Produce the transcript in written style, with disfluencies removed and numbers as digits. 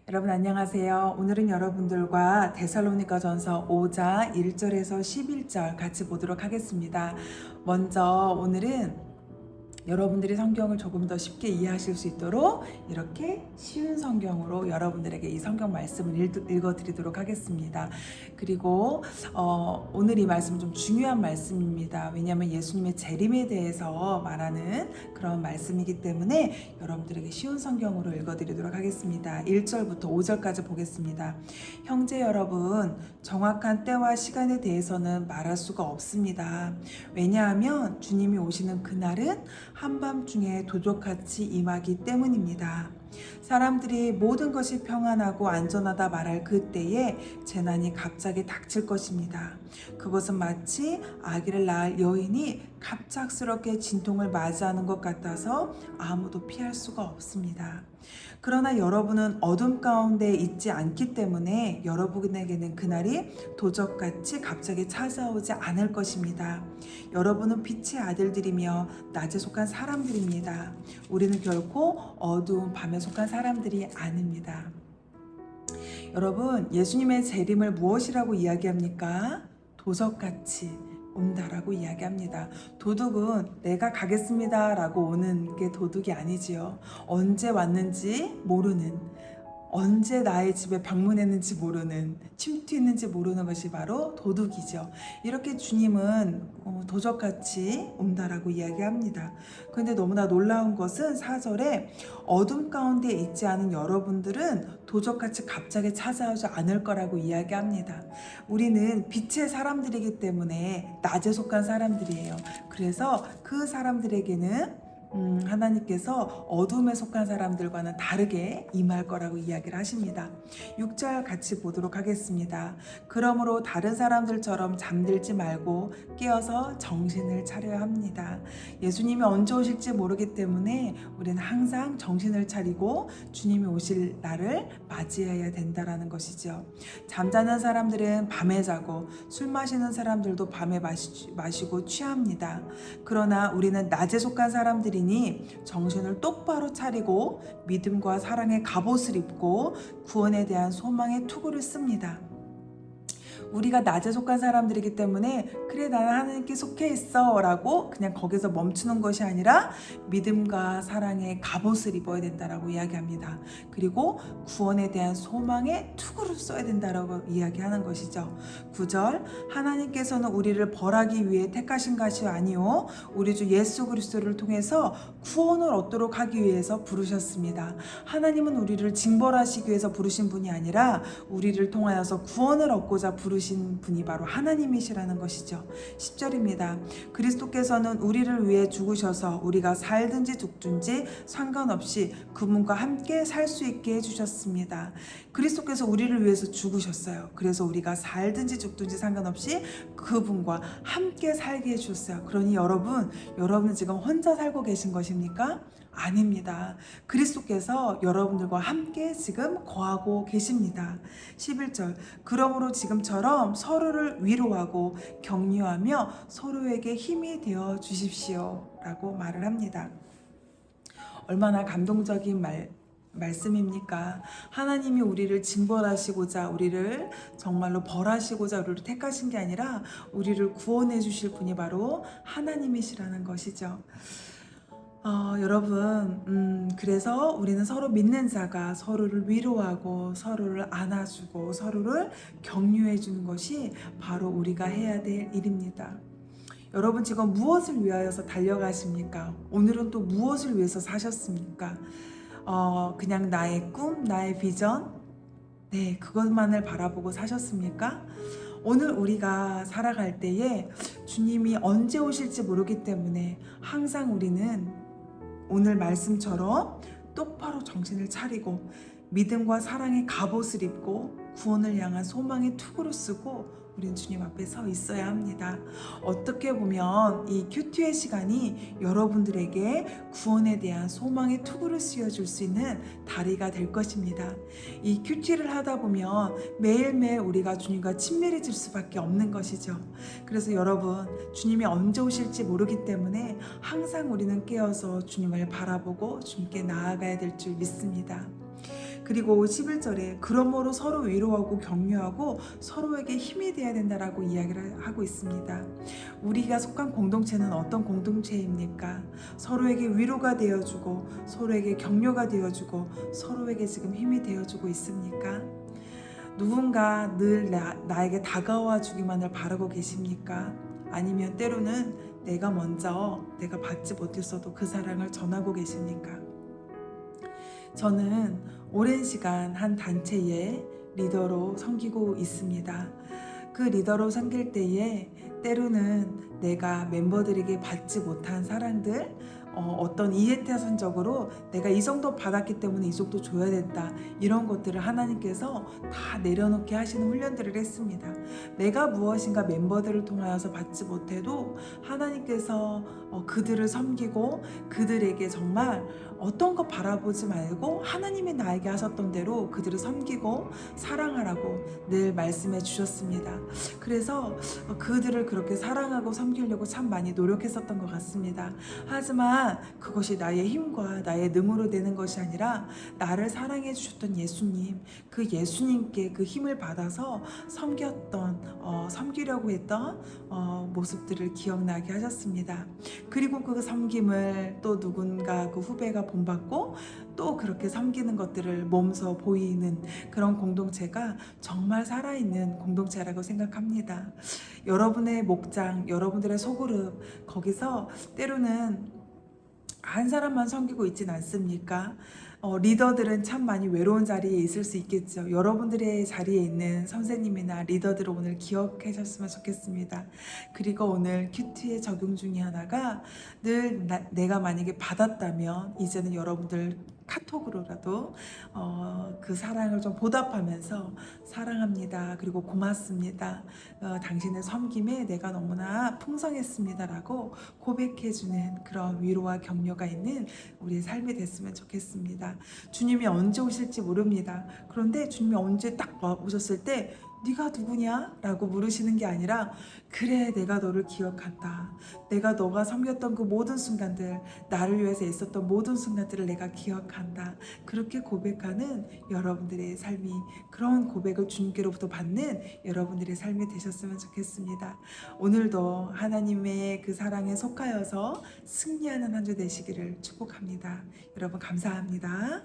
여러분 안녕하세요. 오늘은 여러분들과 데살로니가전서 5장 1절에서 11절 같이 보도록 하겠습니다. 먼저 오늘은 여러분들이 성경을 조금 더 쉽게 이해하실 수 있도록 이렇게 쉬운 성경으로 여러분들에게 이 성경 말씀을 읽어드리도록 하겠습니다. 그리고 오늘 이 말씀은 좀 중요한 말씀입니다. 왜냐하면 예수님의 재림에 대해서 말하는 그런 말씀이기 때문에 여러분들에게 쉬운 성경으로 읽어드리도록 하겠습니다. 1절부터 5절까지 보겠습니다. 형제 여러분, 정확한 때와 시간에 대해서는 말할 수가 없습니다. 왜냐하면 주님이 오시는 그날은 한밤중에 도적같이 임하기 때문입니다. 사람들이 모든 것이 평안하고 안전하다 말할 그때에 재난이 갑자기 닥칠 것입니다. 그것은 마치 아기를 낳을 여인이 갑작스럽게 진통을 맞이하는 것 같아서 아무도 피할 수가 없습니다. 그러나 여러분은 어둠 가운데 있지 않기 때문에 여러분에게는 그날이 도적같이 갑자기 찾아오지 않을 것입니다. 여러분은 빛의 아들들이며 낮에 속한 사람들입니다. 우리는 결코 어두운 밤에 속한 사람들이 아닙니다. 여러분, 예수님의 재림을 무엇이라고 이야기합니까? 도적같이 온다라고 이야기합니다. 도둑은 내가 가겠습니다 라고 오는 게 도둑이 아니지요. 언제 왔는지 모르는, 언제 나의 집에 방문했는지 모르는, 침투했는지 모르는 것이 바로 도둑이죠. 이렇게 주님은 도적같이 온다라고 이야기합니다. 그런데 너무나 놀라운 것은 4절에 어둠 가운데 있지 않은 여러분들은 도적같이 갑자기 찾아오지 않을 거라고 이야기합니다. 우리는 빛의 사람들이기 때문에 낮에 속한 사람들이에요. 그래서 그 사람들에게는 하나님께서 어둠에 속한 사람들과는 다르게 임할 거라고 이야기를 하십니다. 6절 같이 보도록 하겠습니다. 그러므로 다른 사람들처럼 잠들지 말고 깨어서 정신을 차려야 합니다. 예수님이 언제 오실지 모르기 때문에 우리는 항상 정신을 차리고 주님이 오실 날을 맞이해야 된다는 것이죠. 잠자는 사람들은 밤에 자고 술 마시는 사람들도 밤에 마시고 취합니다. 그러나 우리는 낮에 속한 사람들이 정신을 똑바로 차리고 믿음과 사랑의 갑옷을 입고 구원에 대한 소망의 투구를 씁니다. 우리가 낮에 속한 사람들이기 때문에 그래 나는 하나님께 속해 있어 라고 그냥 거기서 멈추는 것이 아니라 믿음과 사랑의 갑옷을 입어야 된다라고 이야기합니다. 그리고 구원에 대한 소망의 투구를 써야 된다라고 이야기하는 것이죠. 9절 하나님께서는 우리를 벌하기 위해 택하신 것이 아니요 우리 주 예수 그리스도를 통해서 구원을 얻도록 하기 위해서 부르셨습니다. 하나님은 우리를 징벌하시기 위해서 부르신 분이 아니라 우리를 통하여서 구원을 얻고자 부르신 분이 바로 하나님이시라는 것이죠. 10절입니다. 그리스도께서는 우리를 위해 죽으셔서 우리가 살든지 죽든지 상관없이 그분과 함께 살 수 있게 해주셨습니다. 그리스도께서 우리를 위해서 죽으셨어요. 그래서 우리가 살든지 죽든지 상관없이 그분과 함께 살게 해주셨어요. 그러니 여러분은 지금 혼자 살고 계신 것입니까? 아닙니다. 그리스도께서 여러분들과 함께 지금 거하고 계십니다. 11절 그러므로 지금처럼 서로를 위로하고 격려하며 서로에게 힘이 되어 주십시오 라고 말을 합니다. 얼마나 감동적인 말씀입니까? 하나님이 우리를 징벌하시고자 우리를 정말로 벌하시고자 우리를 택하신 게 아니라 우리를 구원해 주실 분이 바로 하나님이시라는 것이죠. 여러분, 그래서 우리는 서로 믿는 자가 서로를 위로하고 서로를 안아주고 서로를 격려해 주는 것이 바로 우리가 해야 될 일입니다. 여러분 지금 무엇을 위하여서 달려가십니까? 오늘은 또 무엇을 위해서 사셨습니까? 그냥 나의 꿈, 나의 비전, 네, 그것만을 바라보고 사셨습니까? 오늘 우리가 살아갈 때에 주님이 언제 오실지 모르기 때문에 항상 우리는 오늘 말씀처럼 똑바로 정신을 차리고 믿음과 사랑의 갑옷을 입고 구원을 향한 소망의 투구를 쓰고 우리는 주님 앞에 서 있어야 합니다. 어떻게 보면 이 큐티의 시간이 여러분들에게 구원에 대한 소망의 투구를 씌워줄 수 있는 다리가 될 것입니다. 이 큐티를 하다 보면 매일매일 우리가 주님과 친밀해질 수밖에 없는 것이죠. 그래서 여러분 주님이 언제 오실지 모르기 때문에 항상 우리는 깨어서 주님을 바라보고 주님께 나아가야 될 줄 믿습니다. 그리고 11절에 그러므로 서로 위로하고 격려하고 서로에게 힘이 되어야 된다라고 이야기를 하고 있습니다. 우리가 속한 공동체는 어떤 공동체입니까? 서로에게 위로가 되어주고 서로에게 격려가 되어주고 서로에게 지금 힘이 되어주고 있습니까? 누군가 늘 나에게 다가와 주기만을 바라고 계십니까? 아니면 때로는 내가 먼저 내가 받지 못했어도 그 사랑을 전하고 계십니까? 저는 오랜 시간 한 단체의 리더로 섬기고 있습니다. 그 리더로 섬길 때에 때로는 내가 멤버들에게 받지 못한 사랑들, 어떤 이해타산적으로 내가 이 정도 받았기 때문에 이 정도 줘야 된다, 이런 것들을 하나님께서 다 내려놓게 하시는 훈련들을 했습니다. 내가 무엇인가 멤버들을 통하여서 받지 못해도 하나님께서 그들을 섬기고 그들에게 정말 어떤 거 바라보지 말고 하나님이 나에게 하셨던 대로 그들을 섬기고 사랑하라고 늘 말씀해 주셨습니다. 그래서 그들을 그렇게 사랑하고 섬기려고 참 많이 노력했었던 것 같습니다. 하지만 그것이 나의 힘과 나의 능으로 되는 것이 아니라 나를 사랑해 주셨던 예수님, 그 예수님께 그 힘을 받아서 섬기려고 했던 모습들을 기억나게 하셨습니다. 그리고 그 섬김을 또 누군가 그 후배가 본받고 또 그렇게 섬기는 것들을 몸소 보이는 그런 공동체가 정말 살아있는 공동체라고 생각합니다. 여러분의 목장, 여러분들의 소그룹, 거기서 때로는 한 사람만 섬기고 있진 않습니까? 리더들은 참 많이 외로운 자리에 있을 수 있겠죠. 여러분들의 자리에 있는 선생님이나 리더들을 오늘 기억해 줬으면 좋겠습니다. 그리고 오늘 큐티의 적용 중에 하나가 늘 내가 만약에 받았다면 이제는 여러분들 카톡으로라도 그 사랑을 좀 보답하면서 사랑합니다. 그리고 고맙습니다. 당신의 섬김에 내가 너무나 풍성했습니다라고 고백해주는 그런 위로와 격려가 있는 우리의 삶이 됐으면 좋겠습니다. 주님이 언제 오실지 모릅니다. 그런데 주님이 언제 딱 오셨을 때 네가 누구냐? 라고 물으시는 게 아니라 그래, 내가 너를 기억한다. 내가 너가 섬겼던 그 모든 순간들, 나를 위해서 애썼던 모든 순간들을 내가 기억한다. 그렇게 고백하는 여러분들의 삶이, 그런 고백을 주님께로부터 받는 여러분들의 삶이 되셨으면 좋겠습니다. 오늘도 하나님의 그 사랑에 속하여서 승리하는 한 주 되시기를 축복합니다. 여러분 감사합니다.